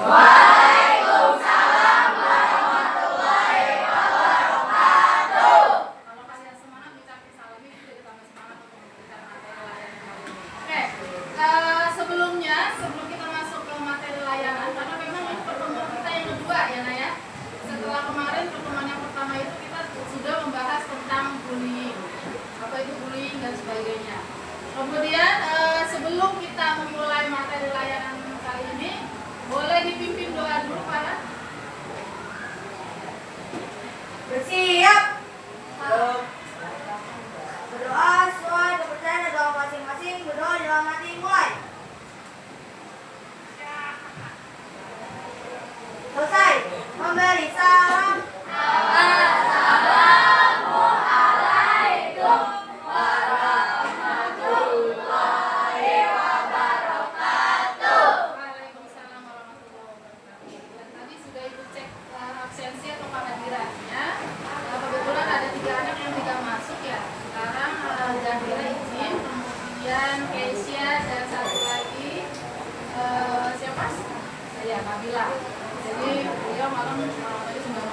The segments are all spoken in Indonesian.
Waalaikumsalam warahmatullahi wabarakatuh. Kalau kalian semangat mengucapkan salam ini jadi tambah semangat untuk memberikan materi layanan kali ini. Oke, sebelum kita masuk ke materi layanan, karena memang ini pertemuan kita yang kedua ya Naya. Setelah kemarin pertemuan yang pertama itu kita sudah membahas tentang bullying, apa itu bullying dan sebagainya. Kemudian sebelum kita memulai materi layanan kali ini, boleh dipimpin doa dulu Pak. Bersiap. Berdoa sesuai kepercayaan doa masing-masing. Berdoa dalam hati mulai. Selesai. Memberi salam. Assalamualaikum warahmatullahi wabarakatuh. Waalaikumsalam warahmatullahi wabarakatuh. Dan tadi sudah Ibu cek absensi atau kehadirannya. Kebetulan ada 3 anak yang tidak masuk ya. Sekarang Zahira izin, kemudian Keisha dan satu lagi siapa? Saya Nabila. Jadi beliau malam tadi sudah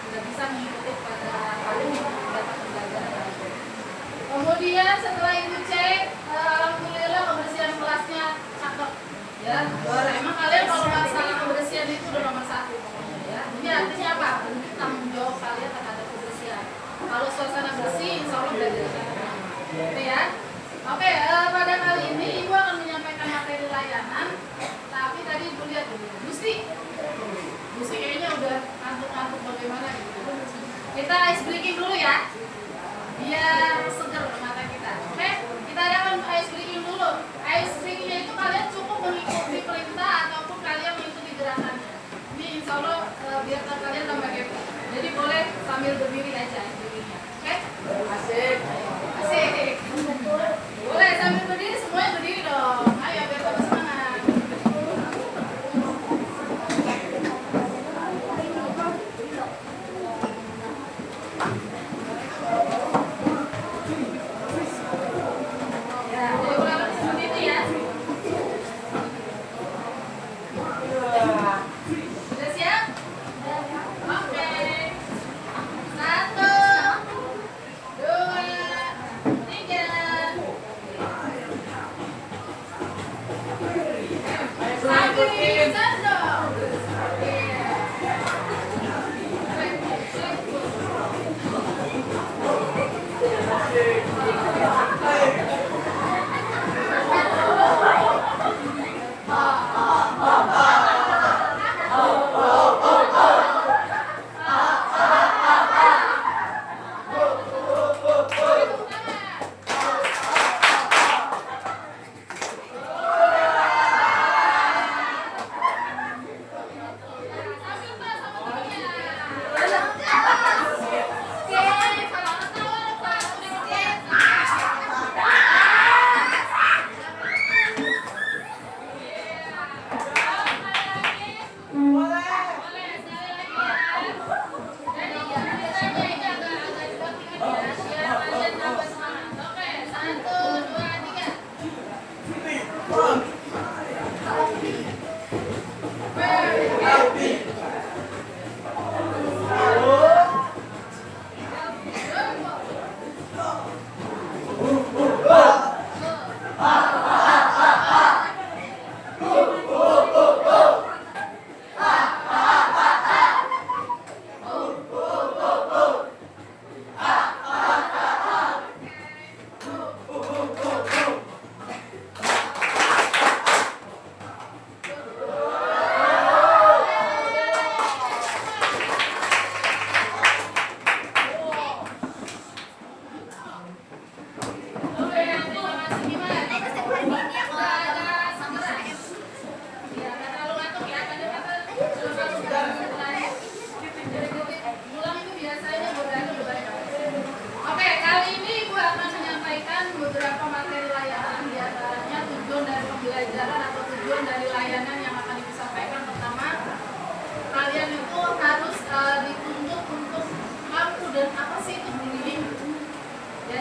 tidak bisa mengikuti pada hari ini dapat pembelajaran. Kemudian setelah Ibu cek, alhamdulillah kebersihan kelasnya cakep. Ya, emang kalian kalau masalah kebersihan itu udah nomor 1 pokoknya ya. Ini artinya apa? Bentuk tanggung jawab kalian terhadap kebersihan. Kalau suasana bersih, insya Allah belajar. Oke ya. Oke, pada kali ini Ibu akan menyampaikan materi layanan. Tapi tadi Ibu lihat dulu, Gusti kayaknya udah ngantuk-ngantuk bagaimana gitu. Kita ice breaking dulu ya, biar seger mata kita. Oke, kita adakan ice breaking dulu. Ice breakingnya itu kalian cukup mengikuti perintah ataupun kalian mengikuti gerakannya. Ini insya Allah biar kalian tambah happy. Jadi boleh sambil berdiri aja ice breakingnya. Oke? Asik. Boleh sambil berdiri, semuanya berdiri dong. Ayo biar tambah semangat.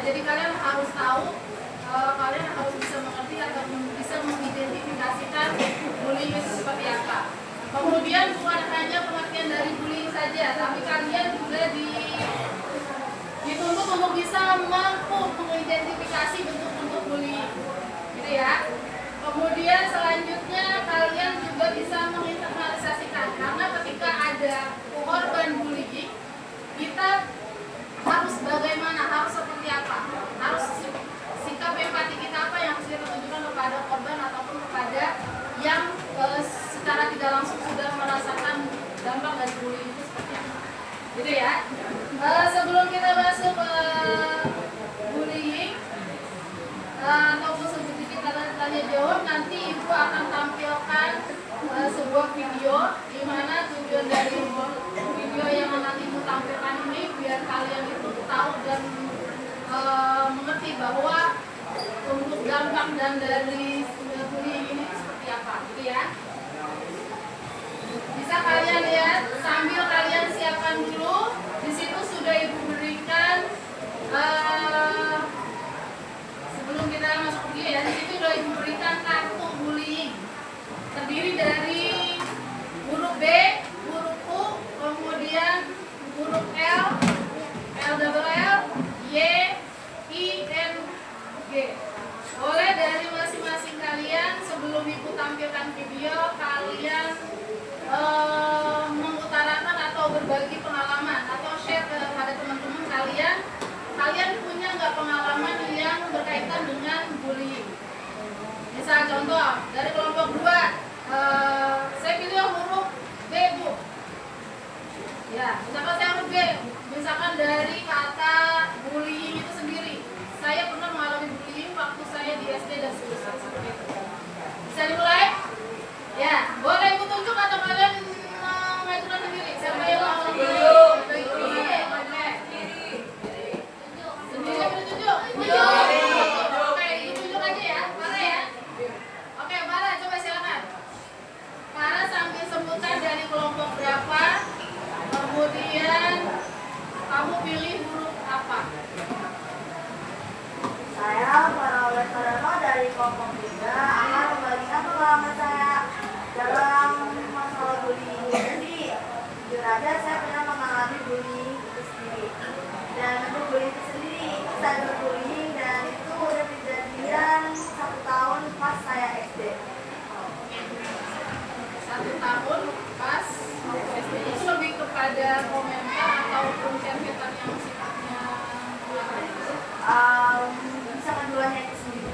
Jadi kalian harus tahu, kalian harus bisa mengerti atau bisa mengidentifikasikan bullying itu seperti apa. Kemudian bukan hanya pengertian dari bullying saja, tapi kalian juga dituntut untuk bisa mampu mengidentifikasi bentuk-bentuk bullying, gitu ya. Kemudian selanjutnya kalian juga bisa menginternalisasikan, karena ketika ada korban bullying, kita harus bagaimana, harus seperti apa, harus sikap empati kita apa yang harus kita tunjukkan kepada korban ataupun kepada yang secara tidak langsung sudah merasakan dampak dari bullying itu seperti apa, gitu ya. Sebelum kita masuk ke bullying ataupun sedikit tanya jawab, nanti ibu akan tampilkan sebuah video di mana tujuan dari video yang nanti ibu tampilkan ini biar kalian itu tahu dan mengerti bahwa untuk dampak dan dari bullying ini seperti apa, gitu ya. Bisa kalian lihat sambil kalian siapkan dulu. Di situ sudah ibu berikan sebelum kita masuk ke video ya. Di situ sudah ibu berikan kartu bullying. Terdiri dari huruf B, huruf U, kemudian huruf L, L, Y, I, N, G. Boleh dari masing-masing kalian sebelum ibu tampilkan video kalian mengutarakan atau berbagi pengalaman atau share kepada teman-teman kalian. Kalian punya nggak pengalaman yang berkaitan dengan bullying? Misal contoh dari kelompok 2, saya pilih huruf B, Bu. Ya, misalkan saya huruf B, misalkan dari kata bullying itu sendiri. Saya pernah mengalami bullying waktu saya di SD dan seterusnya seperti itu. Bisa dimulai? Ya, boleh ibu tunjuk atau kalian mengajukan sendiri? Siapa yang mau tunjuk? Sendiri boleh tunjuk? Oke, ibu tunjuk aja ya, Farah ya. Oke, Farah coba silakan. Farah sambil sebutkan dari kelompok berapa, kemudian kamu pilih huruf apa? Saya Farah Sarano dari kelompok 3 akan membagikan pengalaman saya dalam masalah bullying. Jadi, jujur aja saya pernah mengalami bullying itu sendiri. Dan untuk bullying itu sendiri, cyberbullying, dan itu udah kejadian 1 tahun pas saya SD. 1 tahun pas SD. Itu lebih kepada komentar ataupun chat-chatan yang sifatnya Bisa keduanya itu sendiri.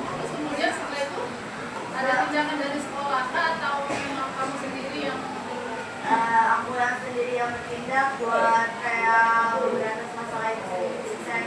terus kemudian setelah itu ada tindakan dari sekolah atau memang kamu sendiri yang Aku yang sendiri yang bertindak buat kayak memberantas masalah itu sendiri. Jadi saya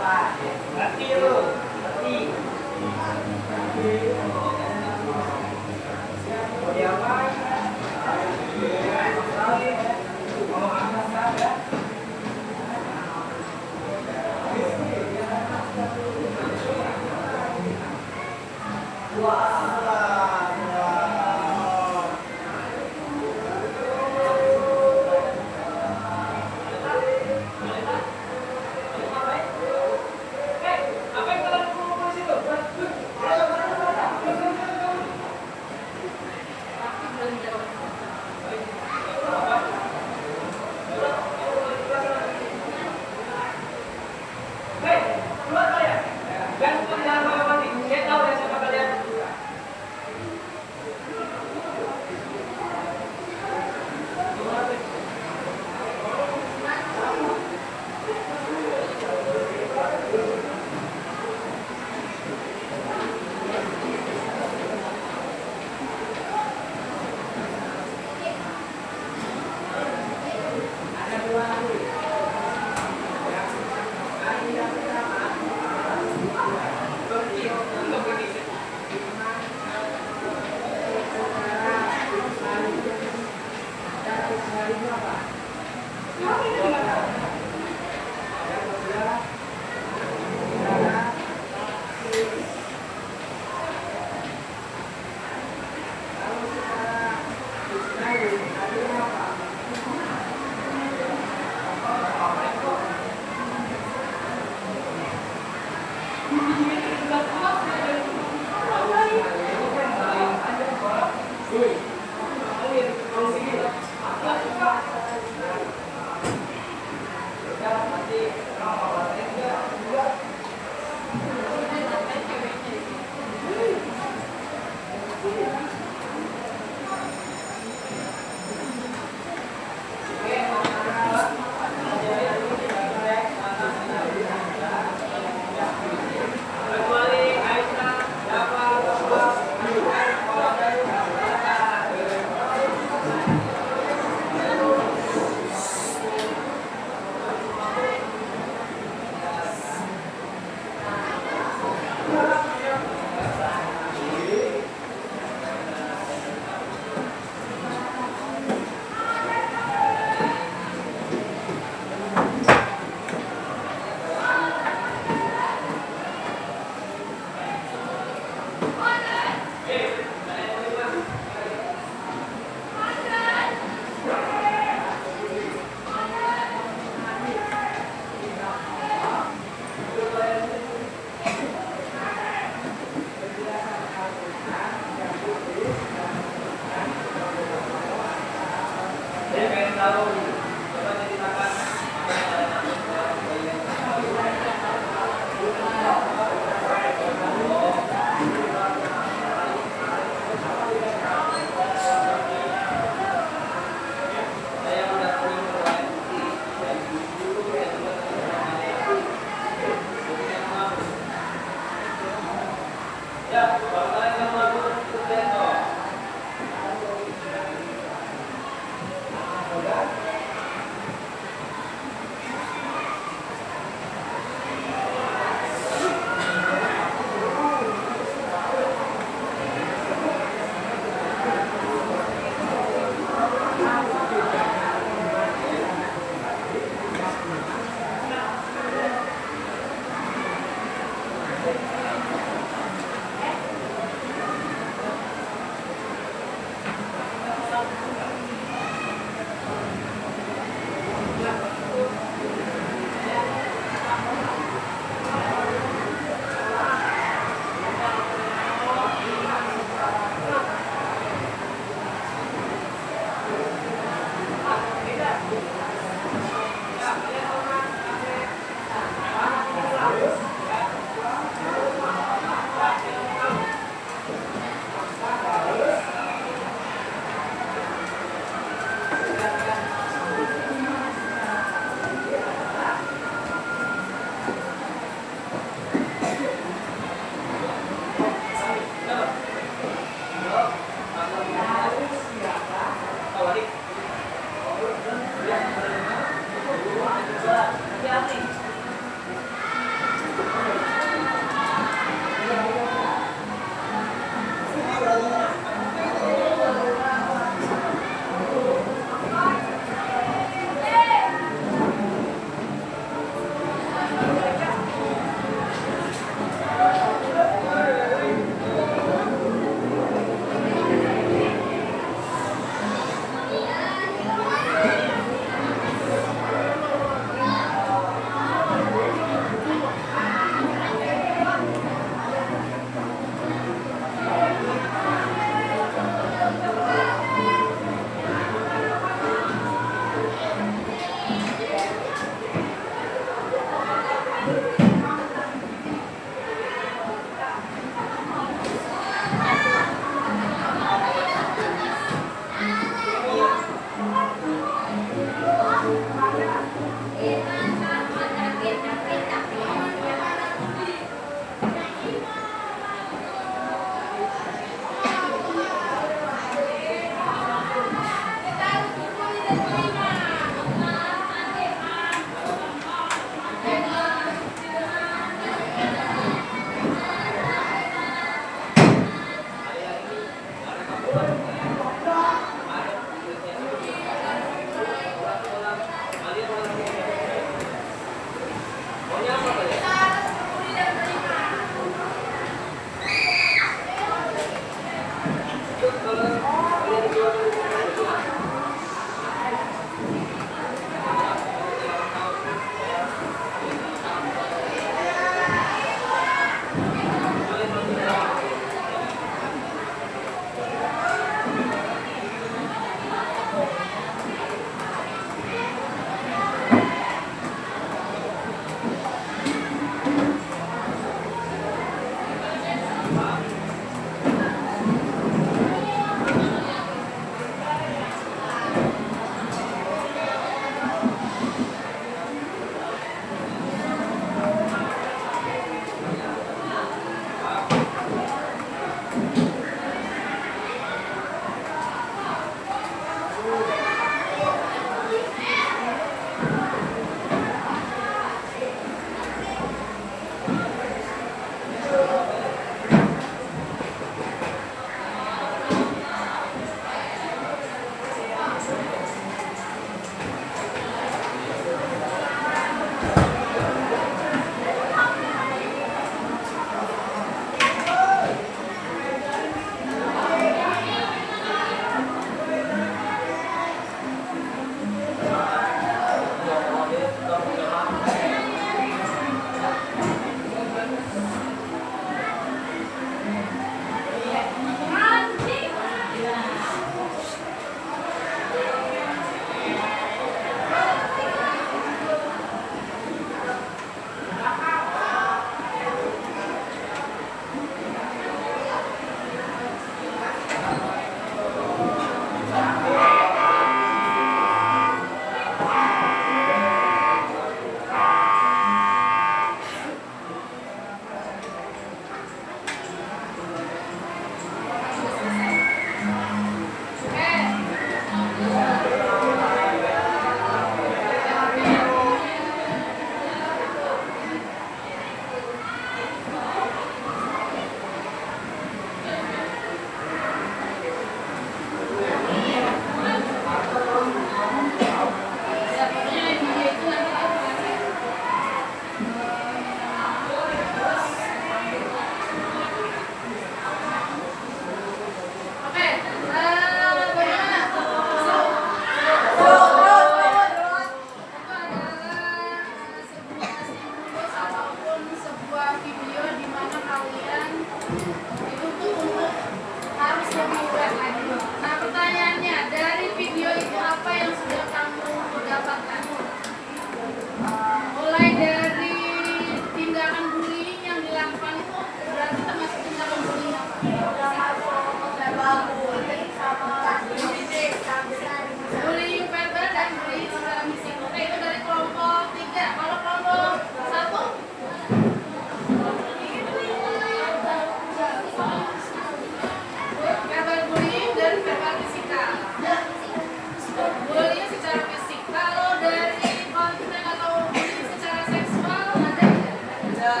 Oke,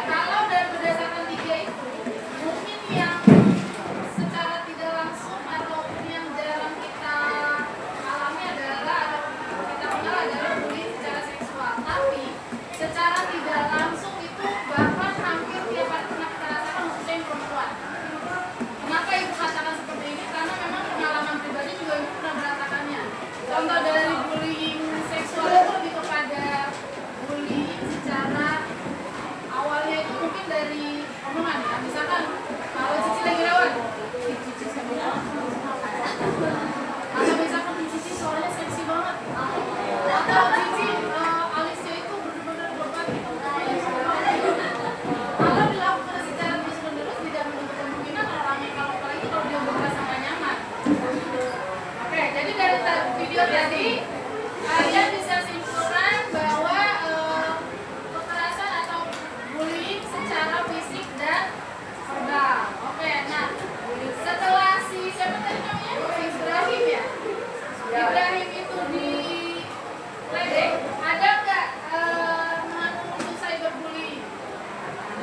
kalau dari berdasarkan tiga itu, mungkin yang secara tidak langsung ataupun yang jarang kita alami adalah atau kita kenal adalah bullying secara seksual. Tapi secara tidak langsung itu bahkan hampir tiap hari pernah kita rasakan, khususnya yang perempuan. Kenapa ibu katakan seperti ini? Karena memang pengalaman pribadi juga ibu pernah merasakannya. Contoh dari bullying seksual itu lebih kepada bullying secara awalnya itu mungkin dari omongan ya. Misalkan kalau Cici lagi lewat, Cici sama atau misalkan Cici suaranya seksi banget, atau Cici alisnya itu benar-benar berat gitu. Kalau dilakukan secara terus-menerus tidak menutup kemungkinan orangnya kalau apalagi kalau dia merasa nggak nyaman. Oke, jadi dari video tadi kalian bisa simpulkan bahwa kekerasan atau bullying secara fisik dan verbal. Oke, nah setelah siapa tadi namanya? Si Ibrahim ya? Ibrahim itu di ledek, ada nggak mengandung unsur cyberbullying?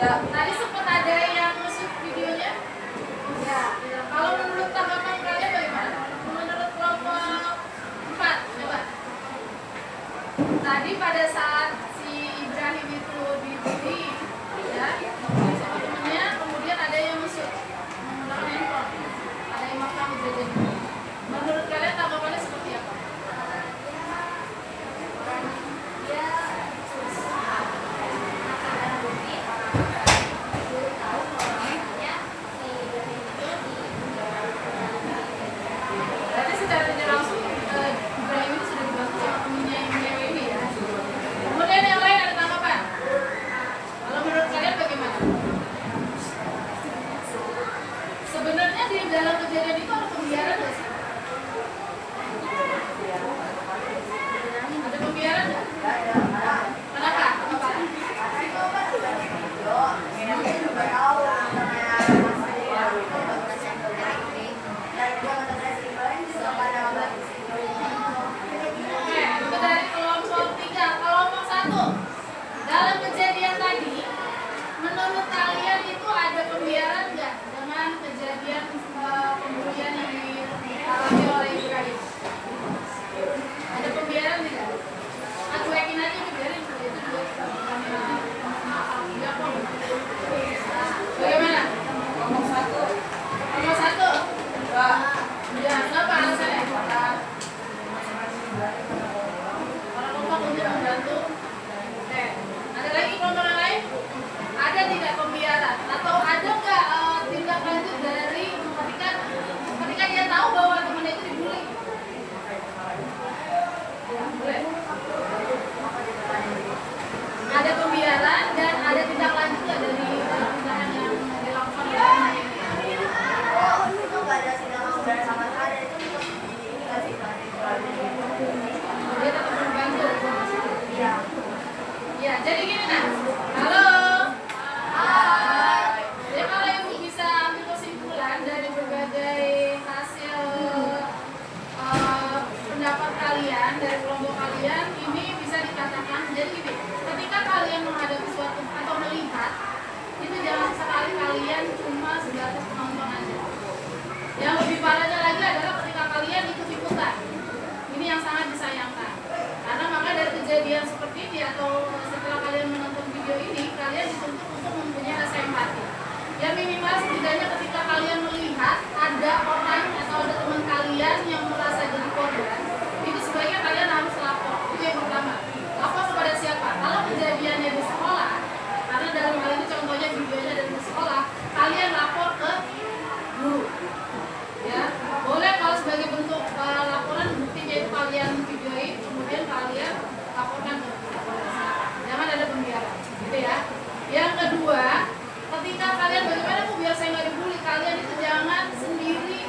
Tadi sempat ada yang nge-shoot videonya? Ya. Kalau menurut tanggapan kalian bagaimana? Menurut kelompok 4, coba. Tadi pada saat si Ibrahim itu dibully, ya, sama temennya, kemudian ada yang nge-shoot menggunakan handphone, ada yang merekam kejadian itu. Menurut kalian tanggapannya seperti apa? Berarti secara tidak langsung Ibrahim itu sudah dibantu sama temennya yang cewek ini ya. Kemudian yang lain ada tanggapan? Kalau menurut kalian bagaimana? Sebenarnya di dalam kejadian itu ada pembiaran nggak sih? Ada pembiaran nggak? Kenapa? Oke, itu dari kelompok 3. Kelompok 1, dalam kejadian tadi, menurut kalian itu ada pembiaran nggak dengan kejadian pembulian yang dialami oleh Ibrahim? Ada pembiaran tidak? Cuekin aja, dibiarin itu juga. Ya, kok. Bagaimana? Kelompok 1. Kelompok 1. Ya, kenapa alasannya? Orang kompak untuk membantu. Oke, ada lagi kelompok yang lain? Ada tidak pembiaran? Atau ada nggak tindak lanjut dari ketika dia tahu bahwa temannya itu dibully? Boleh. Ada pembiaran dan ada tindak lanjut nggak dari tindakan yang dilakukan oleh temannya? Itu nggak ada tindakan udara sama sekali, itu untuk ini nggak sih? Dia tetap membantu. Iya. Ya, jadi gini nah. Halo. Hai. Jadi kalau ibu bisa ambil kesimpulan dari berbagai hasil pendapat kalian dari kelompok kalian, ini bisa dikatakan jadi gini. Ketika kalian menghadapi suatu atau melihat, itu jangan sekali kalian cuma sebatas penonton aja. Yang lebih parahnya lagi adalah ketika kalian ikut-ikutan. Ini yang sangat disayangkan. Karena maka dari kejadian seperti ini atau setelah kalian menonton video ini, kalian dituntut untuk mempunyai rasa empati. Ya minimal setidaknya ketika kalian melihat ada orang atau ada teman kalian yang merasa jadi korban, itu sebaiknya kalian harus lapor. Itu yang pertama. Lapor kepada siapa? Kalau kejadiannya di sekolah, karena dalam hal ini contohnya videonya dari sekolah, kalian lapor ke guru. Ya, boleh kalau sebagai bentuk laporan buktinya itu kalian videoin, kemudian kalian laporkan ke polisi. Jangan ada pembiaran, gitu ya. Yang kedua, ketika kalian bagaimana biar saya nggak dibully, kalian itu jangan sendiri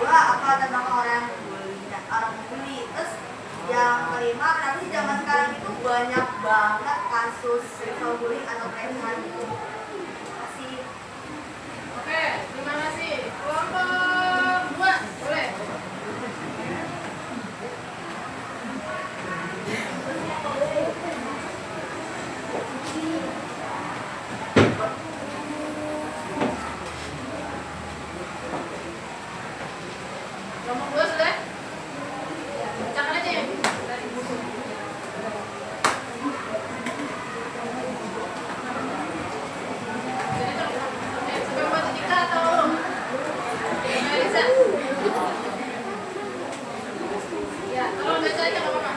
kedua, apa tentang orang membuli. Terus yang kelima, kenapa sih zaman sekarang itu banyak banget kasus cyberbullying atau pelecehan itu? Terima kasih. Oke, terima kasih. Kelompok 2, boleh. Kelompok 2 sudah? Ya, bacakan aja ya. Dari buku. Sampai buat Tika atau Melisa? Ya, tolong baca aja nggak apa-apa.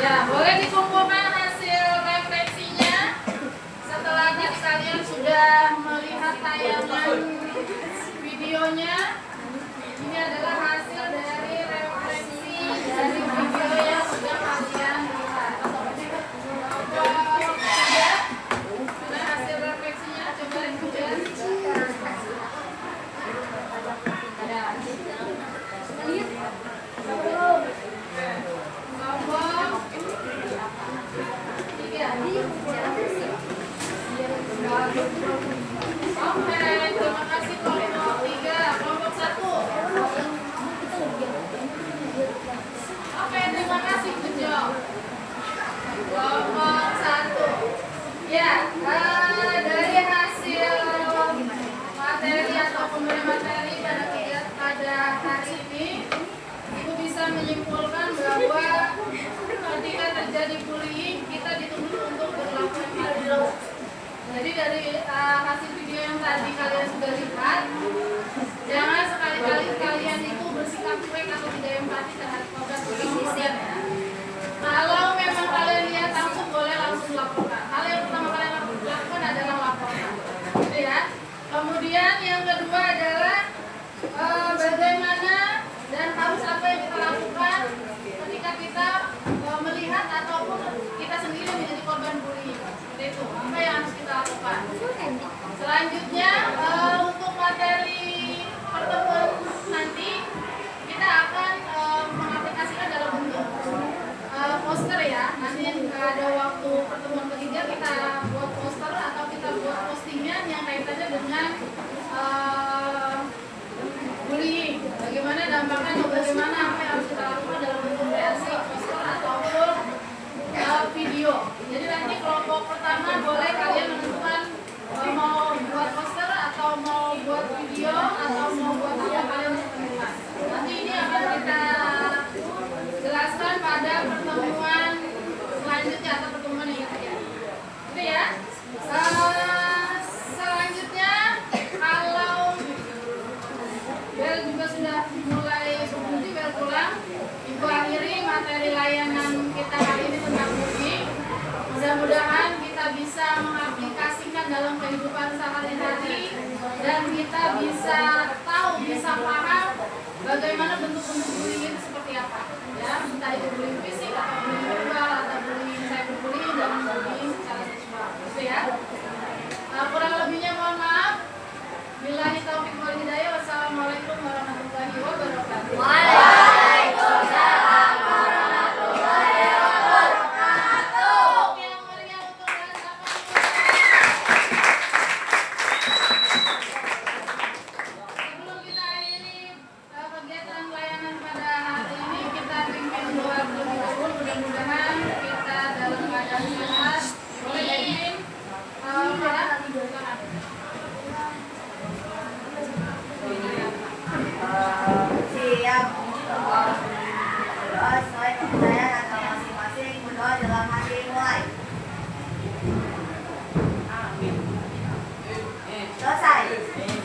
Ya, boleh dikumpulkan hasil refleksinya setelah tadi kalian sudah melihat tayangan videonya. Ini adalah hasil dari refleksi dari video yang sudah kalian lihat. Sudah? Sudah hasil refleksinya? Coba lihat. Oke, terima kasih kelompok 3, kelompok 1. Oke, terima kasih Bejo. Kelompok 1. Ya, dari hasil materi atau pemberian materi pada hari ini, Ibu bisa menyimpulkan bahwa ketika terjadi bullying, kita dituntut untuk berlaku adil. Jadi dari hasil video yang tadi kalian sudah lihat, jangan sekali-kali kalian itu bersikap cuek atau tidak empati terhadap korban bullying. Kalau memang kalian lihat langsung, boleh langsung laporkan. Hal yang pertama kalian lakukan adalah laporkan. Gitu ya. Kemudian yang kedua adalah bagaimana dan harus apa yang kita lakukan ketika kita melihat ataupun kita sendiri menjadi korban bullying. Seperti itu. Apa yang harus kita lakukan? Selanjutnya untuk materi pertemuan nanti kita akan mengaplikasikan dalam bentuk poster ya. Nanti ada waktu pertemuan ketiga kita buat poster atau kita buat postingan yang kaitannya dengan bullying. Bagaimana dampaknya atau bagaimana apa yang harus kita lakukan dalam bentuk kreasi poster ataupun video. Jadi nanti kelompok pertama boleh kalian menentukan mau buat poster atau mau buat video atau mau buat apa kalian tentukan. Nanti ini akan kita jelaskan pada pertemuan selanjutnya atau pertemuan yang ketiga. Gitu ya. Selanjutnya kalau bel juga sudah mulai berbunyi, bel pulang, Ibu akhiri materi layanan kita hari ini tentang bullying. Mudah-mudahan kita bisa mengaplikasikan dalam kehidupan sehari-hari dan kita bisa tahu, bisa paham bagaimana bentuk-bentuk bullying itu seperti apa. Ya, entah itu bullying fisik atau bullying verbal atau bullying cyberbullying dan bullying secara seksual. Gitu ya. Kurang lebihnya mohon maaf. Billahi taufiq wal hidayah. Wassalamualaikum warahmatullahi wabarakatuh. Waalaikumsalam warahmatullahi wabarakatuh. Yang meriah untuk bahasa apa? Sebelum kita akhiri kegiatan pelayanan pada hari ini, kita pimpin doa terlebih dahulu. Selesai.